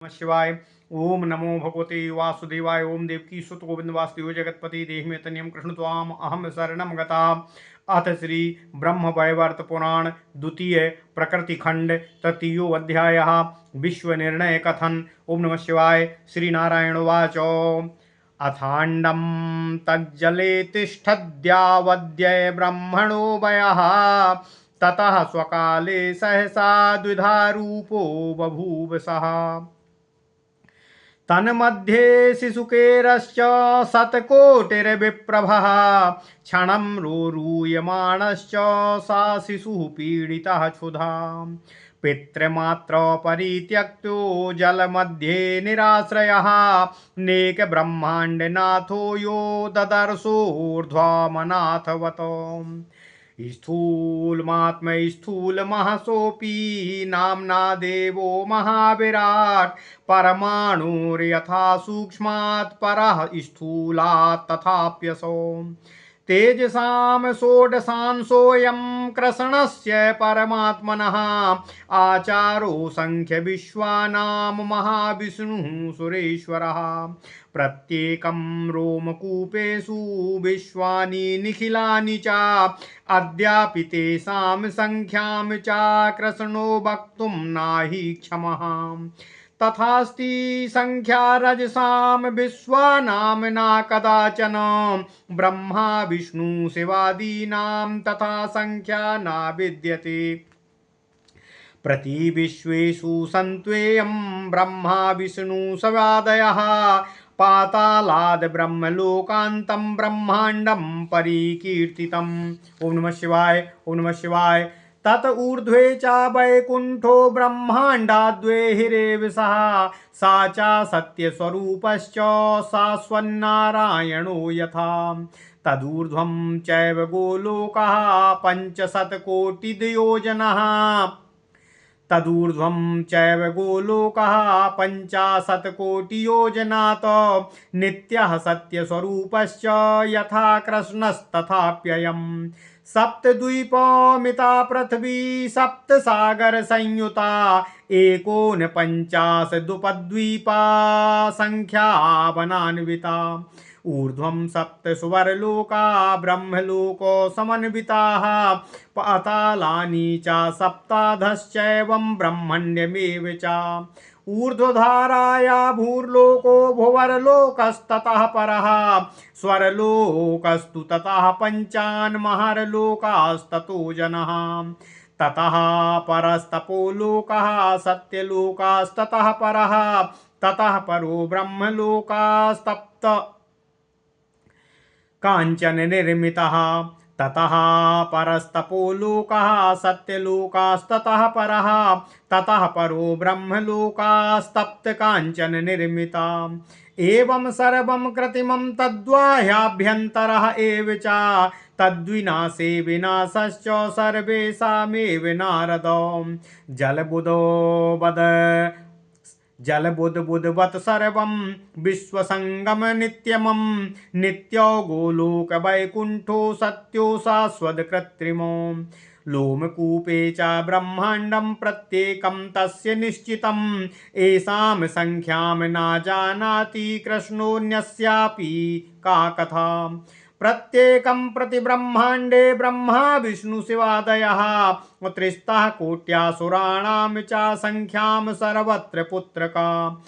शिवाय। ओम नमो भगवते वासुदेवाय। ओम देवकी सुत गोविंद वासुदेव जगतपति देहि तनियम कृष्ण त्वाम अहम शरणम गता। अथ श्री ब्रह्म वैवर्त पुराण द्वितीय प्रकृति खंड तृतीयो अध्याय विश्व निर्णय कथन। ओम नमः शिवाय। श्री नारायण उवाच अथांडम तज्जले तिष्ठद्यावद्य ब्रह्मणो वयः ततः स्वकाले सहसा द्विधा रूपो बभूव सः। तन्मध्ये शिशुकेरश्च शतकोटिर्विप्रभः क्षणं रोरूयमाणश्च सा शिशुः पीडितः क्षुधा। पितृमात्र परित्यक्तो जलमध्ये निराश्रयः नेकब्रह्माण्डनाथो यो ददर्शोर्ध्वमनाथवत्। स्थूलमात्म स्थूलमहसोऽपि नाम्ना देवो महाविराट् परमाणुर्यथा सूक्ष्मात् परः स्थूलात् तथाप्यसौ। तेजसां षोडशांशोऽयं कृष्णस्य परमात्मनः आचारो संख्यविश्वानां महाविष्णुः सुरेश्वरः। प्रत्येकं रोमकूपेषु विश्वानि निखिलानि च अद्यापि तेषां संख्यां च कृष्णो वक्तुं नाहि क्षमः। तथास्ति संख्या रजसां विश्वानां न कदाचन ब्रह्मा विष्णु शिवादीनां तथा संख्या न विद्यते। प्रतिविश्वेषु सन्त्वेयं ब्रह्मा विष्णु शिवादयः पातालाद् ब्रह्मलोकान्तं ब्रह्माण्डं परिकीर्तितम्। ओम नमः शिवाय। ओम नमः शिवाय। तत ऊर्ध्वे च वैकुण्ठो ब्रह्माण्डाद्वे हिरेवसः सा च सत्यस्वरूपश्च शाश्वन्नारायणो यथा। तदूर्ध्वं चैव गोलोकः पञ्चशतकोटियोजनः तदूर्ध्वं चैव गोलोकः पञ्चाशत्कोटियोजनात् नित्यः सत्यस्वरूपश्च यथा कृष्णस्तथाप्ययम्। सप्तद्वीपमिता पृथ्वी सप्तसागरसंयुता एकोनपञ्चाशदुपद्वीपा संख्यावनान्विता। ऊर्ध्वं सप्त सुवर्लोका ब्रह्मलोको समन्विताः पातालानि च सप्ताधश्चैवं ब्रह्मण्यमेव च। ऊर्ध्वधाराया भूर्लोको भुवर्लोकस्ततः परः स्वर्लोकस्तु ततः पञ्चान्महर्लोकास्ततो जनः। ततः परस्तपोलोकः सत्यलोकास्ततः परः ततः परो ब्रह्मलोकास्तप्त काञ्चन निर्मितः। ततः परस्तपोलोकः सत्यलोकास्ततः परः ततः परो ब्रह्मलोकास्तप्त काञ्चन निर्मिता। एवं सर्वं कृत्रिमं तद्बाह्याभ्यन्तरः एव च तद्विनाशे विनाशश्च सर्वेषामेव नारद। जलबुद्बुद्वत् सर्वं विश्वसङ्गम नित्यमं नित्यो गोलोक वैकुण्ठो सत्यो शाश्वत कृत्रिमो। लोमकूपे च ब्रह्माण्डं प्रत्येकं तस्य निश्चितम् येषां संख्यां न जानाति कृष्णोऽन्यस्यापि का कथा। प्रत्येकं प्रति ब्रह्माण्डे ब्रह्मा विष्णु शिवादयः त्रिस्तः कोट्यासुराणां च संख्यां सर्वत्र पुत्रका।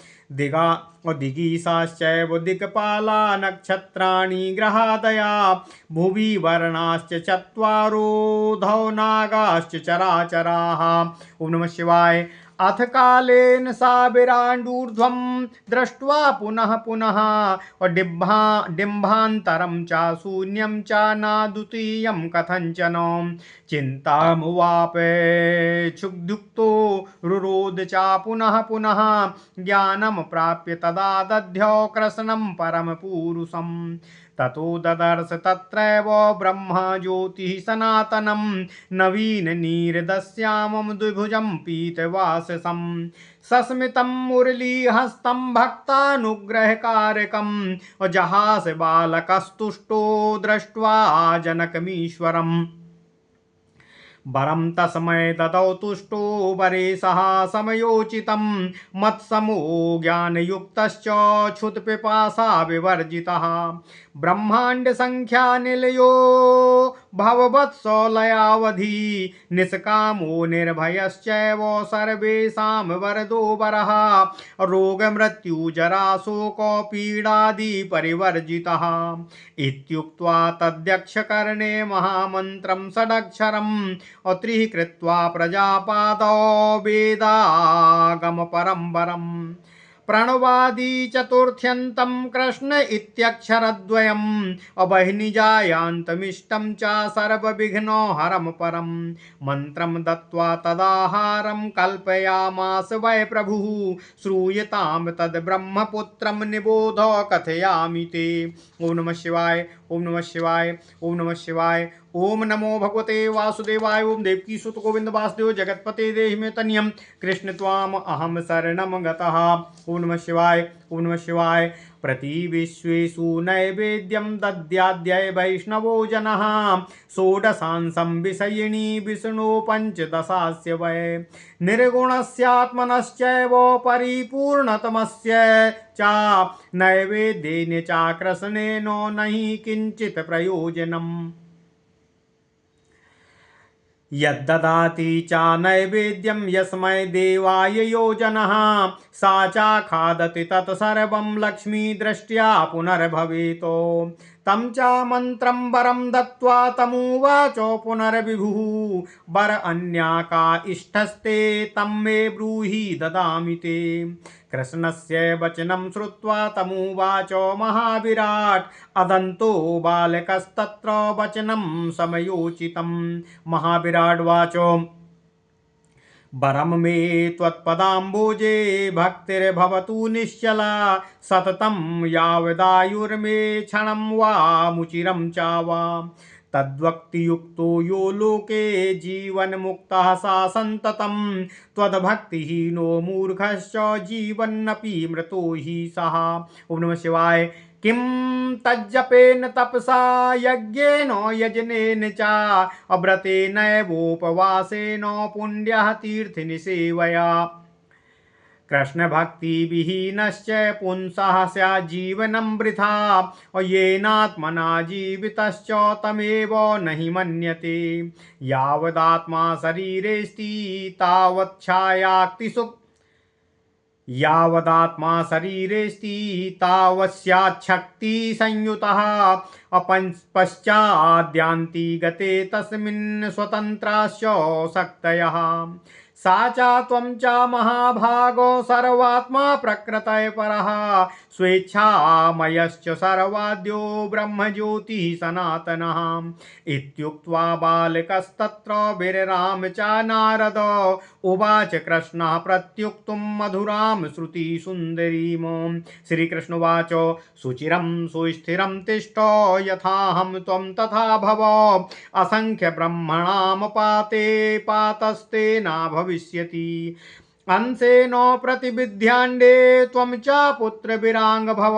दिगीशाश्चैव दिक्पाला नक्षत्राणि ग्रहादया भुवि वर्णाश्च चत्वारोऽधो नागाश्च चराचराः। ओम नमः शिवाय। अथ कालेन सा विराडूर्ध्वं दृष्ट्वा पुनः पुनः डिम्बान्तरं च शून्यं च नाद्वितीयं कथञ्चन। चिन्तामुवापे क्षुब्धुक्तो रुरोध च पुनः पुनः ज्ञानं प्राप्य तदा दध्यौ कृष्णं परमपुरुषम्। ततो ददर्श तत्रैव ब्रह्म ज्योतिः सनातनं नवीननीरदश्यामं द्विभुजं पीतवाससं सस्मितं मुरलीहस्तं भक्तानुग्रहकारकं जहास बालकस्तुष्टो दृष्ट्वा जनकमीश्वरम्। वरं तस्मै ददौ तुष्टो वरेशः समयोचितं मत्समो ज्ञानयुक्तश्च क्षुत्पिपासा विवर्जितः ब्रह्माण्डसङ्ख्यानिलयो भववत्सलयावधि निष्कामो निर्भयश्चैव सर्वेषां वरदो वरः रोगमृत्युजराशोकपीडादि परिवर्जितः इत्युक्त्वा तद्यक्षकर्णे महामन्त्रं षडक्षरम् त्रिः कृत्वा प्रजापादौ वेदागमपरं वरम् प्रणवादि चतुर्थ्यन्तं कृष्ण इत्यक्षरद्वयम् अबहिनिजायान्तमिष्टं च सर्वविघ्नो हरं परं मन्त्रं दत्त्वा तदाहारं कल्पयामास वै प्रभुः श्रूयतां तद् ब्रह्मपुत्रं निबोध कथयामि ते। ओम नमः शिवाय, ओम नमः शिवाय, ओम नमः शिवाय। ओम नमो भगवते वासुदेवाय। ओम देवकी सुत गोविंद वासुदेव जगतपते देहि मे तन्यम कृष्ण त्वाम अहम शरणम गतः। ओम नमः शिवाय, ओम नमः शिवाय। प्रतिविश्वेषु नैवेद्यं दद्याद्यै वैष्णवो जनः षोडशांशं विषयिणी विष्णु पञ्चदशास्य वै निर्गुणस्यात्मनश्चैव परिपूर्णतमस्य च नैवेद्येन चाकृष्णेन नहि किञ्चित् प्रयोजनम् यद्ददाति च नैवेद्यं यस्मै देवाय योजनः सा च खादति तत्सर्वं लक्ष्मीदृष्ट्या पुनर्भवेतो तं च मन्त्रं वरं दत्त्वा तमुवाचो पुनर्विभुः वर अन्या का इष्टस्ते तं मे ब्रूहि ददामि ते। कृष्णस्य वचनं श्रुत्वा तमुवाचो महाविराट् अदन्तो बालकस्तत्र वचनं समयोचितं। महाविराड्वाचो वरं मे त्वत्पदाम्बोजे भक्तिर्भवतु निश्चला सततं यावदायुर्मे क्षणं वा मुचिरं च वा तद्वक्तियुक्तो यो लोके जीवन्मुक्तः सा सन्ततं त्वद्भक्तिहीनो मूर्खश्च जीवन्नपि मृतो हि सः। ओम नमः शिवाय। किं तज्जपेन तपसा यज्ञेन यजनेन च अव्रतेनैवोपवासेन पुण्यः तीर्थनिसेवया कृष्णभक्तिविहीनश्च पुंसः स्यात् जीवनं वृथा येनात्मना जीवितश्च तमेव नहि मन्यते यावदात्मा शरीरेऽस्ति तावच्छायाक्ति सुख यावदात्मा शरीरेऽस्ति तावस्याच्छक्ति संयुतः पश्चाद्यान्ति गते तस्मिन् स्वतन्त्राश्च शक्तयः सा च त्वं च महाभागो सर्वात्मा प्रकृतये परः स्वेच्छामयश्च सर्वाद्यो ब्रह्मज्योतिः सनातनः इत्युक्त्वा बालकस्तत्र विरराम च नारद उवाच कृष्णः प्रत्युक्तुं मधुरां श्रुतिसुन्दरीं। श्रीकृष्णवाच सुचिरं सुस्थिरं तिष्ठ यथाहं त्वं तथा भव असंख्यब्रह्मणां पाते पातस्ते न भविष्यति अंशेन प्रतिविध्याण्डे त्वं च पुत्रविराङ्ग भव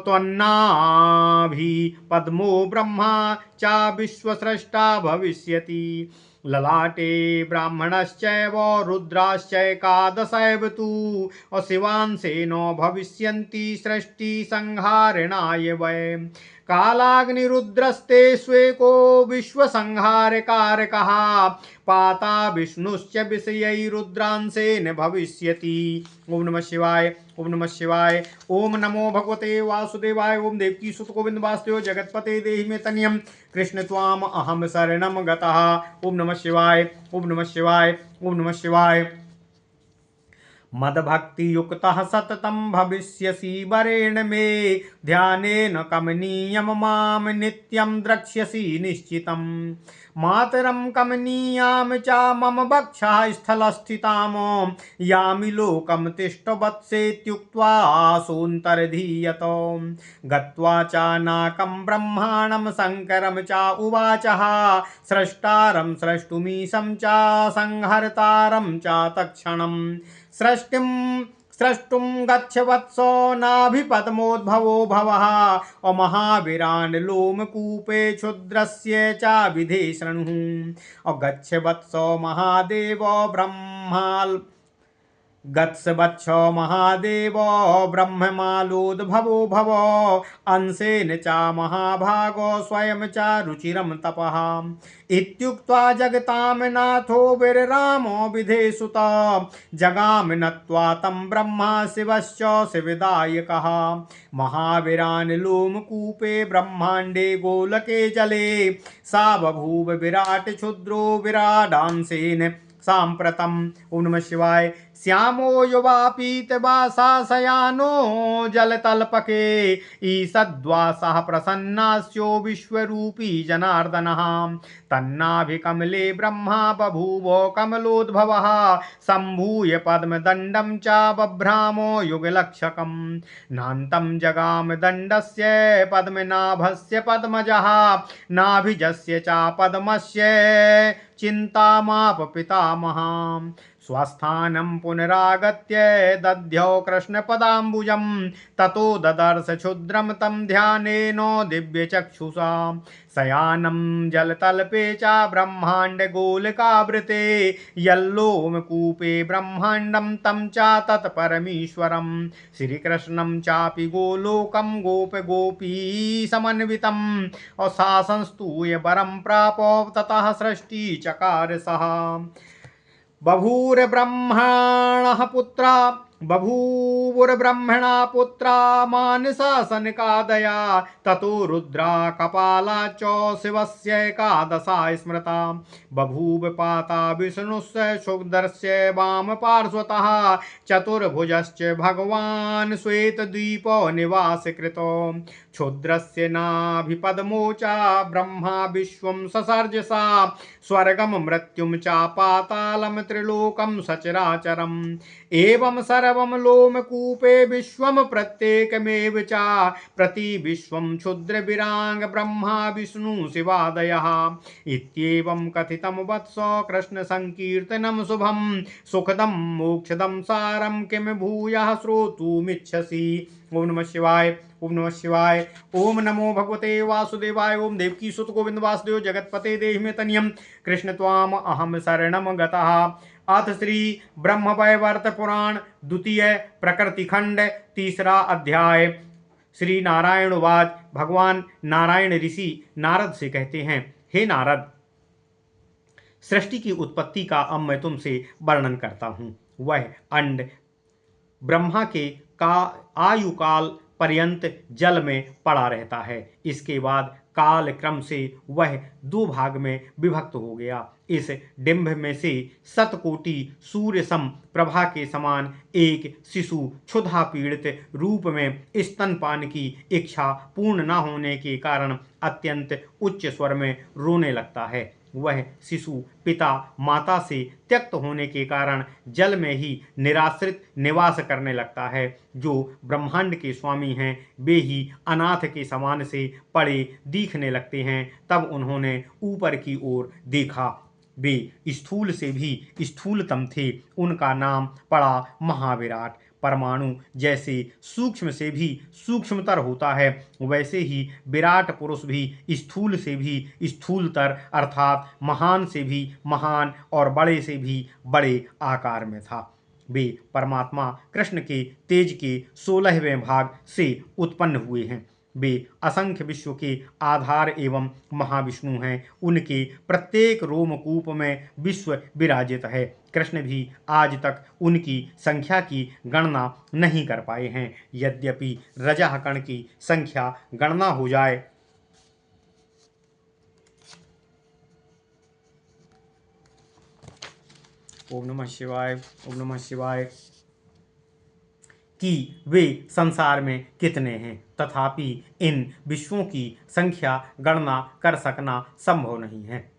त्वन्नाभि पद्मो ब्रह्मा च विश्वस्रष्टा भविष्यति ललाटे ब्राह्मणश्चैव रुद्राश्चैकादशैव तु शिवांशेन भविष्यन्ति सृष्टिसंहारणाय वै कालाग्निरुद्रस्ते स्वेको विश्वसंहारकारकः पाता विष्णुश्च विषयै रुद्रांशेन भविष्यति। ओम नमः शिवाय, ओम नमः शिवाय। ओम नमो भगवते वासुदेवाय। ओम देवकी सुत गोविंद वासुदेव जगतपते देहि मे तन्यम कृष्ण त्वाम अहम शरणम गतः। ओम नमः शिवाय, ओम नमः शिवाय, ओम नमः शिवाय। मद्भक्तियुक्तः सततं भविष्यसि वरेण मे ध्यानेन कमनीयं मां नित्यं द्रक्ष्यसि निश्चितं मातरं कमनीयां च मम वक्षः स्थलस्थितां यामि लोकं तिष्ठवत्सेत्युक्त्वा सोऽन्तर्धीयत गत्वा च नाकं ब्रह्माणं शङ्करं च उवाचः स्रष्टारं स्रष्टुमीशं च संहर्तारं च तत्क्षणम् सृष्टिं स्रष्टुं गच्छ वत्सो नाभिपद्मोद्भवो भवः और महावीरान् लोमकूपे क्षुद्रस्य च विधे शृणुः और गच्छ वत्सो महादेव ब्रह्माल् गत्सवच्छ महादेव ब्रह्ममालोद्भवो भव अंशेन च महाभागो स्वयं च रुचिरं तपः इत्युक्त्वा जगतां नाथो वीररामो विधेसुत जगाम नत्वा तं ब्रह्मा शिवश्च शिवदायकः महावीरान् लोमकूपे ब्रह्माण्डे गोलके जले सा बभूव विराट क्षुद्रो विराडांशेन सांप्रतम। ओम नमः शिवाय। श्यामो युवापीतवासा शयानो जलतल्पके ईषद्वासः प्रसन्नास्यो विश्वरूपी जनार्दनः तन्नाभिकमले ब्रह्मा बभूवो कमलोद्भवः सम्भूय पद्मदण्डं च बभ्रामो युगलक्षकम् नान्तं जगाम दण्डस्य पद्मनाभस्य पद्मजः नाभिजस्य च पद्मस्य चिन्तामाप पितामहां स्वस्थानं पुनरागत्य दध्यौ कृष्णपदाम्बुजं ततो ददर्श क्षुद्रं तं ध्यानेनो दिव्यचक्षुषा शयानं जलतल्पे च ब्रह्माण्डगोलकावृते यल्लोमकूपे ब्रह्माण्डं तं च तत्परमीश्वरं श्रीकृष्णं चापि गोलोकं गोपगोपी समन्वितम् और शासनस्तूय वरं प्रापो ततः सृष्टि चकार सः बभूवुर्ब्रह्मणा पुत्रा मानसासनकादया ततो रुद्रा कपाला च शिवस्य एकादशा स्मृता बभूव पाता विष्णुस्य शुक्दर्स्य वाम पार्श्वतः चतुर्भुजश्च भगवान् श्वेतद्वीपो निवास कृतो क्षुद्रस्य नाभिपद्मो च ब्रह्मा विश्वं ससर्जसा स्वर्गं मृत्युं च पातालं त्रिलोकं सचराचरम् एवं सर्वं लोमकूपे विश्वं प्रत्येकमेव च प्रति विश्वं क्षुद्रविराङ् ब्रह्मा विष्णु शिवादयः इत्येवं कथितं वत्सो कृष्णसङ्कीर्तनं शुभं सुखदं मोक्षदं सारं किं भूयः श्रोतुमिच्छसि। ओम नमः शिवाय। ओम नमः शिवाय। ओम नमो भगवते वासुदेवाय। ओम देवकी सुत गोविंद वासुदेव जगतपते देहि मे तनियम कृष्ण त्वाम अहम शरणम गतः। अथ श्री ब्रह्मवैवर्त पुराण द्वितीय प्रकृति खंड तीसरा अध्याय। श्री नारायण वाच। भगवान नारायण ऋषि नारद से कहते हैं, हे नारद, सृष्टि की उत्पत्ति का अब मैं तुमसे वर्णन करता हूँ। वह अंड ब्रह्मा के का आयु काल पर्यंत जल में पड़ा रहता है। इसके बाद काल क्रम से वह दो भाग में विभक्त हो गया। इस डिंभ में से शतकोटि सूर्य सम प्रभा के समान एक शिशु क्षुधा पीड़ित रूप में स्तनपान की इच्छा पूर्ण न होने के कारण अत्यंत उच्च स्वर में रोने लगता है। वह शिशु पिता माता से त्यक्त होने के कारण जल में ही निराश्रित निवास करने लगता है। जो ब्रह्मांड के स्वामी हैं वे ही अनाथ के समान से पड़े दिखने लगते हैं। तब उन्होंने ऊपर की ओर देखा। वे स्थूल से भी स्थूलतम थे। उनका नाम पड़ा महाविराट। परमाणु जैसे सूक्ष्म से भी सूक्ष्मतर होता है, वैसे ही विराट पुरुष भी स्थूल से भी स्थूलतर अर्थात महान से भी महान और बड़े से भी बड़े आकार में था। वे परमात्मा कृष्ण के तेज के 16वें भाग से उत्पन्न हुए हैं। वे असंख्य विश्व के आधार एवं महाविष्णु हैं। उनके प्रत्येक रोमकूप में विश्व विराजित है। कृष्ण भी आज तक उनकी संख्या की गणना नहीं कर पाए हैं। यद्यपि रजः कण की संख्या गणना हो जाए ओम नमः शिवाय। ओम नमः शिवाय कि वे संसार में कितने हैं, तथापि इन विश्वों की संख्या गणना कर सकना संभव नहीं है।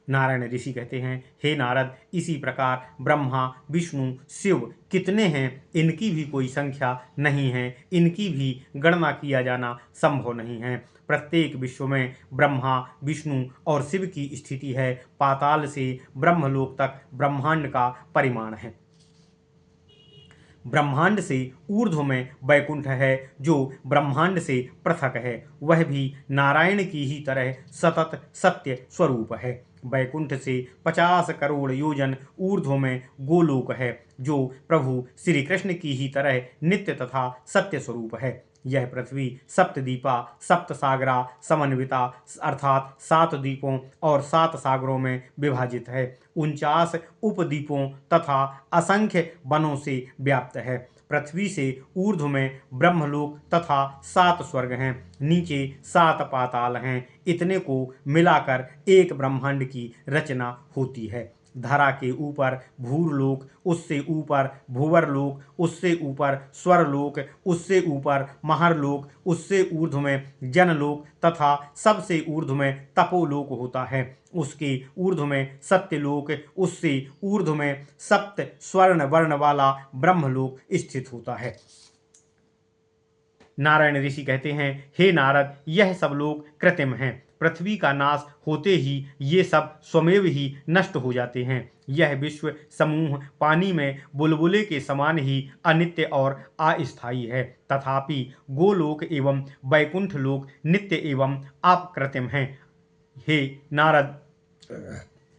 नारायण ऋषि कहते हैं, हे नारद, इसी प्रकार ब्रह्मा विष्णु शिव कितने हैं, इनकी भी कोई संख्या नहीं है। इनकी भी गणना किया जाना संभव नहीं है। प्रत्येक विश्व में ब्रह्मा विष्णु और शिव की स्थिति है। पाताल से ब्रह्मलोक तक ब्रह्मांड का परिमाण है। ब्रह्मांड से ऊर्ध्व में वैकुंठ है, जो ब्रह्मांड से पृथक है। वह भी नारायण की ही तरह सतत सत्य स्वरूप है। वैकुंठ से 50 करोड़ योजन ऊर्ध्व में गोलोक है, जो प्रभु श्री कृष्ण की ही तरह नित्य तथा सत्य स्वरूप है। यह पृथ्वी सप्तद्वीपा सप्त सागरा समन्विता अर्थात 7 द्वीपों और 7 सागरों में विभाजित है। 49 उपद्वीपों तथा असंख्य वनों से व्याप्त है। पृथ्वी से ऊर्ध्व में ब्रह्मलोक तथा 7 स्वर्ग हैं, नीचे 7 पाताल हैं। इतने को मिलाकर एक ब्रह्मांड की रचना होती है। धरा के ऊपर भूरलोक, उससे ऊपर भूवरलोक, उससे ऊपर स्वरलोक, उससे ऊपर महरलोक, उससे ऊर्ध्व में जनलोक तथा सबसे ऊर्ध्व में तपोलोक होता है। उसके ऊर्ध्व में सत्यलोक, उससे ऊर्ध्व में सप्त स्वर्ण वर्ण वाला ब्रह्मलोक स्थित होता है। नारायण ऋषि कहते हैं, हे नारद, यह सब लोग कृत्रिम हैं। पृथ्वी का नाश होते ही ये सब स्वमेव ही नष्ट हो जाते हैं। यह विश्व समूह पानी में बुलबुले के समान ही अनित्य और अस्थायी है। तथापि गोलोक एवं वैकुंठ लोक नित्य एवं अकृत्रिम हैं। हे नारद,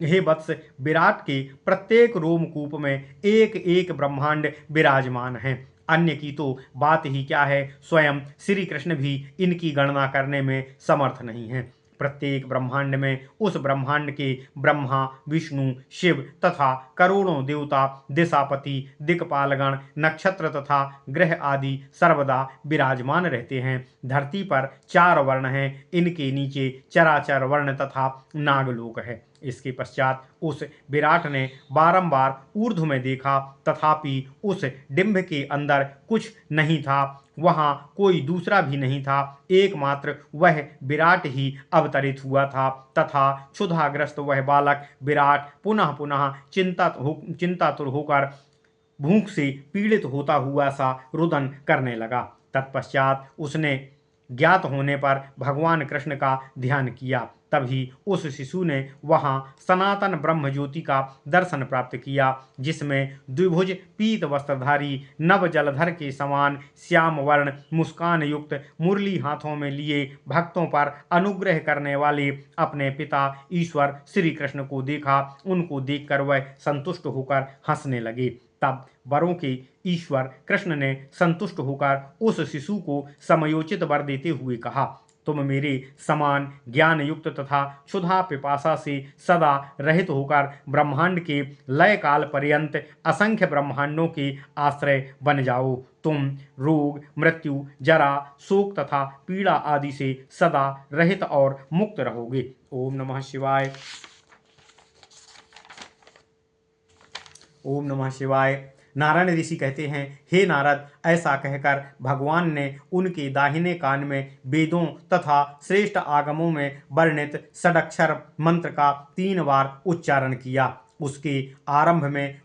हे वत्स, विराट के प्रत्येक रोमकूप में एक एक ब्रह्मांड विराजमान है। अन्य की तो बात ही क्या है, स्वयं श्री कृष्ण भी इनकी गणना करने में समर्थ नहीं है। प्रत्येक ब्रह्मांड में उस ब्रह्मांड के ब्रह्मा, विष्णु, शिव तथा करोड़ों देवता, दिशापति, दिक्पालगण, नक्षत्र तथा ग्रह आदि सर्वदा विराजमान रहते हैं। धरती पर 4 वर्ण हैं, इनके नीचे चराचर वर्ण तथा नागलोक है। इसके पश्चात उस विराट ने बारंबार ऊर्ध्व में देखा, तथापि उस डिंभ के अंदर कुछ नहीं था, वहां कोई दूसरा भी नहीं था, एकमात्र वह विराट ही अवतरित हुआ था। तथा क्षुधाग्रस्त वह बालक विराट पुनः पुनः चिंतातुर होकर भूख से पीड़ित होता हुआ सा रुदन करने लगा। तत्पश्चात उसने ज्ञात होने पर भगवान कृष्ण का ध्यान किया। तभी उस शिशु ने वहां सनातन ब्रह्म ज्योति का दर्शन प्राप्त किया, जिसमें द्विभुज पीत वस्त्रधारी नव जलधर के समान श्याम वर्ण मुस्कान युक्त मुरली हाथों में लिए भक्तों पर अनुग्रह करने वाले अपने पिता ईश्वर श्री कृष्ण को देखा। उनको देखकर वह संतुष्ट होकर हंसने लगे। तब वरों के ईश्वर कृष्ण ने संतुष्ट होकर उस शिशु को समयोचित वर देते हुए कहा, तुम मेरे समान ज्ञान युक्त तथा क्षुधा पिपासा से सदा रहित होकर ब्रह्मांड के लय काल पर्यंत असंख्य ब्रह्मांडों के आश्रय बन जाओ। तुम रोग, मृत्यु, जरा, शोक तथा पीड़ा आदि से सदा रहित और मुक्त रहोगे। ओम नमः शिवाय। ओम नमः शिवाय। नारायण ऋषि कहते हैं, हे नारद, ऐसा कहकर भगवान ने उनके दाहिने कान में वेदों तथा श्रेष्ठ आगमों में वर्णित षडक्षर मंत्र का 3 बार उच्चारण किया। उसके आरंभ में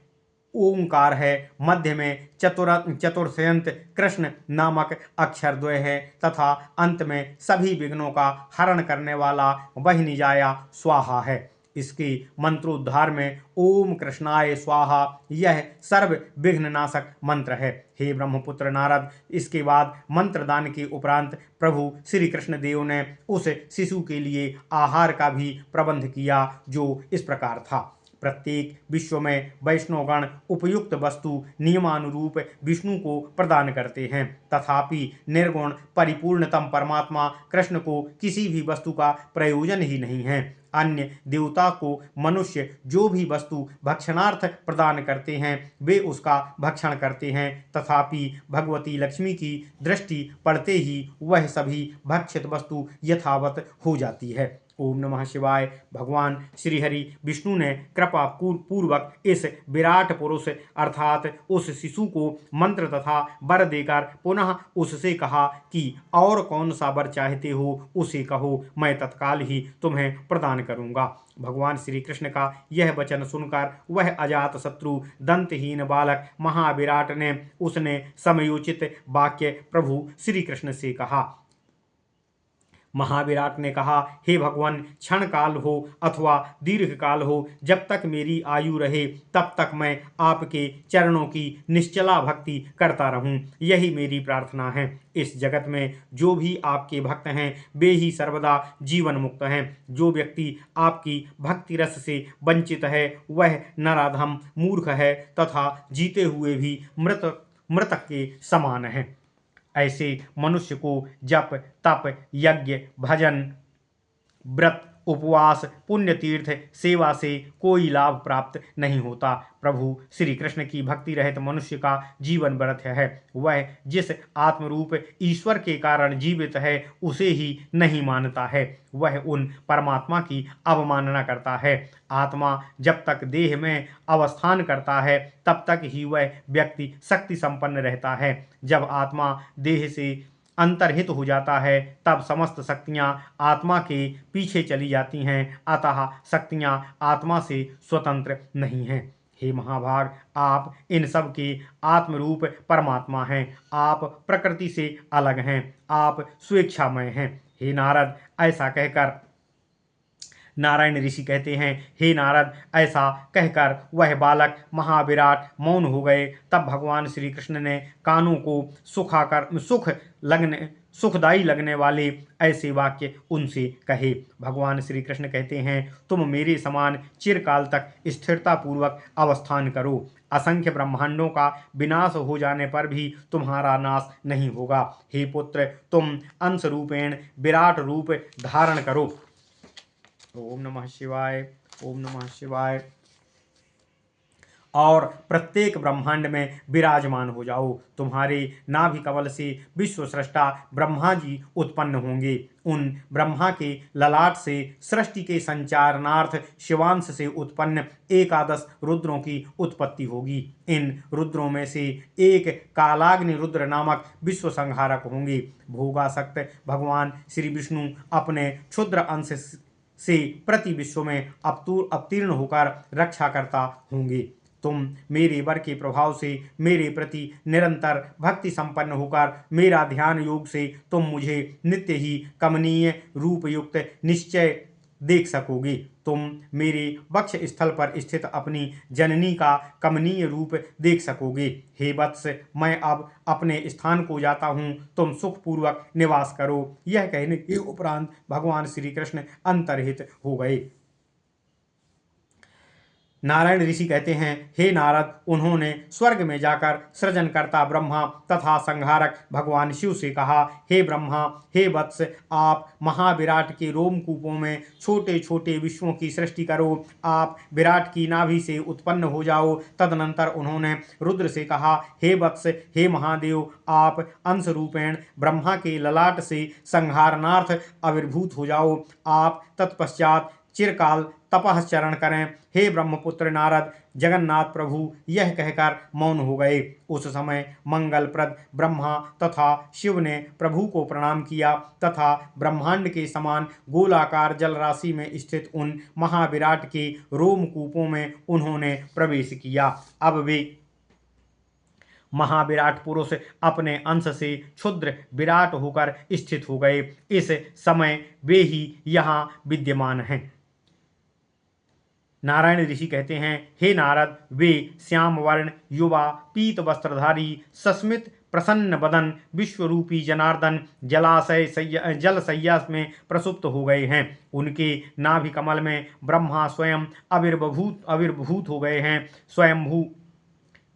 ओंकार है, मध्य में चतुर्थयंत कृष्ण नामक अक्षरद्वय है तथा अंत में सभी विघ्नों का हरण करने वाला वही निजाया स्वाहा है। इसके मंत्रोद्धार में ओम कृष्णाय स्वाहा यह सर्व विघ्ननाशक मंत्र है। हे ब्रह्मपुत्र नारद, इसके बाद मंत्रदान के उपरांत प्रभु श्री कृष्ण देव ने उस शिशु के लिए आहार का भी प्रबंध किया, जो इस प्रकार था। प्रत्येक विश्व में वैष्णवगण उपयुक्त वस्तु नियमानुरूप विष्णु को प्रदान करते हैं, तथापि निर्गुण परिपूर्णतम परमात्मा कृष्ण को किसी भी वस्तु का प्रयोजन ही नहीं है। अन्य देवता को मनुष्य जो भी वस्तु भक्षणार्थ प्रदान करते हैं वे उसका भक्षण करते हैं, तथापि भगवती लक्ष्मी की दृष्टि पड़ते ही वह सभी भक्षित वस्तु यथावत हो जाती है। ओम नमः शिवाय। भगवान श्री हरि विष्णु ने कृपा पूर्वक इस विराट पुरुष अर्थात उस शिशु को मंत्र तथा वर देकर पुनः उससे कहा कि और कौन सा वर चाहते हो उसे कहो, मैं तत्काल ही तुम्हें प्रदान करूंगा। भगवान श्री कृष्ण का यह वचन सुनकर वह अजात शत्रु दंतहीन बालक महाविराट ने उसने समयोचित वाक्य प्रभु श्री कृष्ण से कहा। महाविराट ने कहा, हे भगवान, क्षण काल हो अथवा दीर्घ काल हो, जब तक मेरी आयु रहे तब तक मैं आपके चरणों की निश्चला भक्ति करता रहूं, यही मेरी प्रार्थना है। इस जगत में जो भी आपके भक्त हैं वे ही सर्वदा जीवन मुक्त हैं। जो व्यक्ति आपकी भक्ति रस से वंचित है वह नराधम, मूर्ख है तथा जीते हुए भी मृतक के समान है। ऐसे मनुष्य को जप, तप, यज्ञ, भजन, व्रत, उपवास, पुण्य तीर्थ सेवा से कोई लाभ प्राप्त नहीं होता। प्रभु श्री कृष्ण की भक्ति रहित मनुष्य का जीवन व्यर्थ है। वह जिस आत्मरूप ईश्वर के कारण जीवित है उसे ही नहीं मानता है, वह उन परमात्मा की अवमानना करता है। आत्मा जब तक देह में अवस्थान करता है तब तक ही वह व्यक्ति शक्ति संपन्न रहता है। जब आत्मा देह से अंतर्हित हो जाता है तब समस्त शक्तियां आत्मा के पीछे चली जाती हैं, अतः शक्तियां आत्मा से स्वतंत्र नहीं हैं। हे महाभाग, आप इन सब के आत्मरूप परमात्मा हैं। आप प्रकृति से अलग हैं, आप स्वेच्छामय हैं। हे नारद, ऐसा कहकर नारायण ऋषि कहते हैं, हे नारद, ऐसा कहकर वह बालक महाविराट मौन हो गए। तब भगवान श्री कृष्ण ने कानों को सुखदायी लगने वाले ऐसे वाक्य उनसे कहे। भगवान श्री कृष्ण कहते हैं, तुम मेरे समान चिरकाल तक स्थिरता पूर्वक अवस्थान करो। असंख्य ब्रह्मांडों का विनाश हो जाने पर भी तुम्हारा नाश नहीं होगा। हे पुत्र, तुम अंश रूपेण विराट रूप धारण करो। ओम नमः शिवाय, ओम नमः शिवाय। और प्रत्येक ब्रह्मांड में विराजमान हो जाओ। तुम्हारे नाभि कमल से विश्व सृष्टा ब्रह्मा जी उत्पन्न होंगे। उन ब्रह्मा के ललाट से सृष्टि के संचारनार्थ शिवांश से उत्पन्न एकादश रुद्रों की उत्पत्ति होगी। इन रुद्रों में से एक कालाग्नि रुद्र नामक विश्व संहारक होंगे। भोगासक्त भगवान श्री विष्णु अपने क्षुद्र अंश से प्रति विश्व में अवतीर्ण होकर रक्षा करता होंगे। तुम मेरे वर के प्रभाव से मेरे प्रति निरंतर भक्ति संपन्न होकर मेरा ध्यान योग से तुम मुझे नित्य ही कमनीय रूप युक्त निश्चय देख सकोगे। तुम मेरे वक्ष स्थल पर स्थित अपनी जननी का कमनीय रूप देख सकोगे। हे वत्स, मैं अब अपने स्थान को जाता हूँ, तुम सुखपूर्वक निवास करो। यह कहने के उपरांत भगवान श्री कृष्ण अंतर्हित हो गए। नारायण ऋषि कहते हैं, हे नारद, उन्होंने स्वर्ग में जाकर सृजनकर्ता ब्रह्मा तथा संहारक भगवान शिव से कहा, हे ब्रह्मा, हे वत्स, आप महाविराट के रोमकूपों में छोटे छोटे विश्वों की सृष्टि करो। आप विराट की नाभि से उत्पन्न हो जाओ। तदनंतर उन्होंने रुद्र से कहा, हे वत्स, हे महादेव, आप अंश रूपेण ब्रह्मा के ललाट से संहारनार्थ आविर्भूत हो जाओ। आप तत्पश्चात चिरकाल तपश्चरण करें। हे ब्रह्मपुत्र नारद, जगन्नाथ प्रभु यह कहकर मौन हो गए। उस समय मंगलप्रद ब्रह्मा तथा शिव ने प्रभु को प्रणाम किया तथा ब्रह्मांड के समान गोलाकार जल राशि में स्थित उन महाविराट के रोमकूपों में उन्होंने प्रवेश किया। अब वे महाविराट पुरुष अपने अंश से क्षुद्र विराट होकर स्थित हो गए। इस समय वे ही यहाँ विद्यमान हैं। नारायण ऋषि कहते हैं, हे नारद, वे श्याम वर्ण, युवा, पीत वस्त्रधारी, सस्मित प्रसन्न बदन, विश्वरूपी जनार्दन जल सैया में प्रसुप्त हो गए हैं। उनके नाभि कमल में ब्रह्मा स्वयं आविर्भूत हो गए हैं। स्वयंभू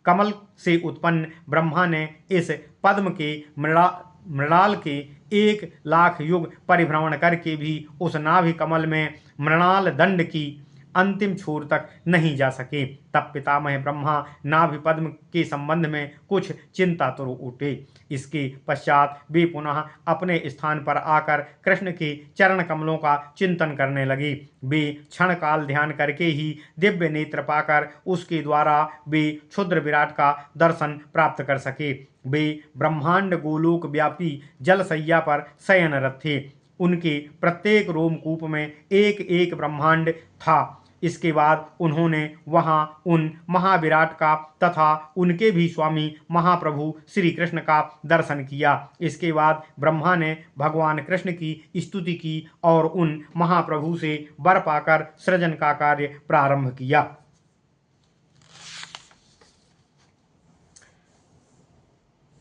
कमल से उत्पन्न ब्रह्मा ने इस पद्म के मृणाल के 1,00,000 युग परिभ्रमण करके भी उस नाभि कमल में मृणाल दंड की अंतिम छोर तक नहीं जा सके। तब पितामह ब्रह्मा नाभि पद्म के संबंध में कुछ चिंता तो उठे। इसके पश्चात वे पुनः अपने स्थान पर आकर कृष्ण के चरण कमलों का चिंतन करने लगे। वे क्षण काल ध्यान करके ही दिव्य नेत्र पाकर उसके द्वारा वे क्षुद्र विराट का दर्शन प्राप्त कर सके। वे ब्रह्मांड गोलोक व्यापी जलसैया पर शयनरत थे। उनके प्रत्येक रोमकूप में एक एक ब्रह्मांड था। इसके बाद उन्होंने वहां उन महाविराट का तथा उनके भी स्वामी महाप्रभु श्री कृष्ण का दर्शन किया। इसके बाद ब्रह्मा ने भगवान कृष्ण की स्तुति की और उन महाप्रभु से वर पाकर सृजन का कार्य प्रारंभ किया।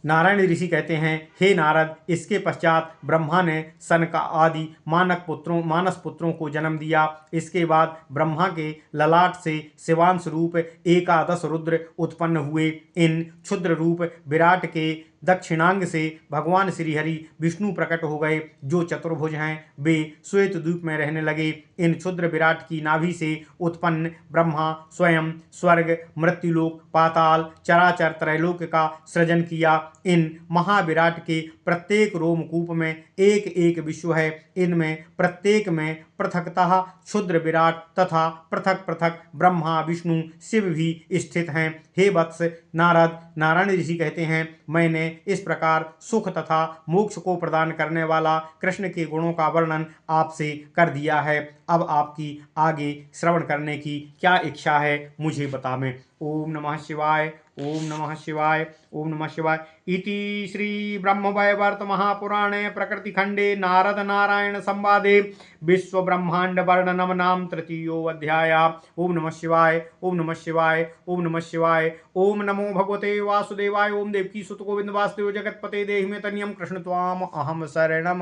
नारायण ऋषि कहते हैं, हे नारद, इसके पश्चात ब्रह्मा ने सनक आदि मानस पुत्रों को जन्म दिया। इसके बाद ब्रह्मा के ललाट से शिवांश रूप एकादश रुद्र उत्पन्न हुए। इन क्षुद्र रूप विराट के दक्षिणांग से भगवान श्रीहरि विष्णु प्रकट हो गए, जो चतुर्भुज हैं। वे श्वेत द्वीप में रहने लगे। इन क्षुद्र विराट की नाभि से उत्पन्न ब्रह्मा स्वयं स्वर्ग, मृत्युलोक, पाताल, चराचर त्रैलोक का सृजन किया। इन महाविराट के प्रत्येक रोमकूप में एक एक विश्व है। इनमें प्रत्येक में पृथकतः क्षुद्र विराट तथा पृथक पृथक ब्रह्मा, विष्णु, शिव भी स्थित हैं। हे वत्स नारद, नारायण ऋषि कहते हैं, मैंने इस प्रकार सुख तथा मोक्ष को प्रदान करने वाला कृष्ण के गुणों का वर्णन आपसे कर दिया है। अब आपकी आगे श्रवण करने की क्या इच्छा है, मुझे बतावें। ओम नमः शिवाय, ओम नमः शिवाय, ओम नमः शिवाय। इति श्री ब्रह्मवैवर्त महापुराणे प्रकृतिखंडे नारद नारायण संवादे विश्व ब्रह्मांड वर्णनम नाम तृतीयो अध्याय। ओम नमः शिवाय, ओम नमः शिवाय, ओम नमः शिवाय। ओम नमो भगवते वासुदेवाय। ओम देवकी सुत गोविंद वासुदेव जगतपते देहि में तनियम कृष्ण त्वाम अहम शरणम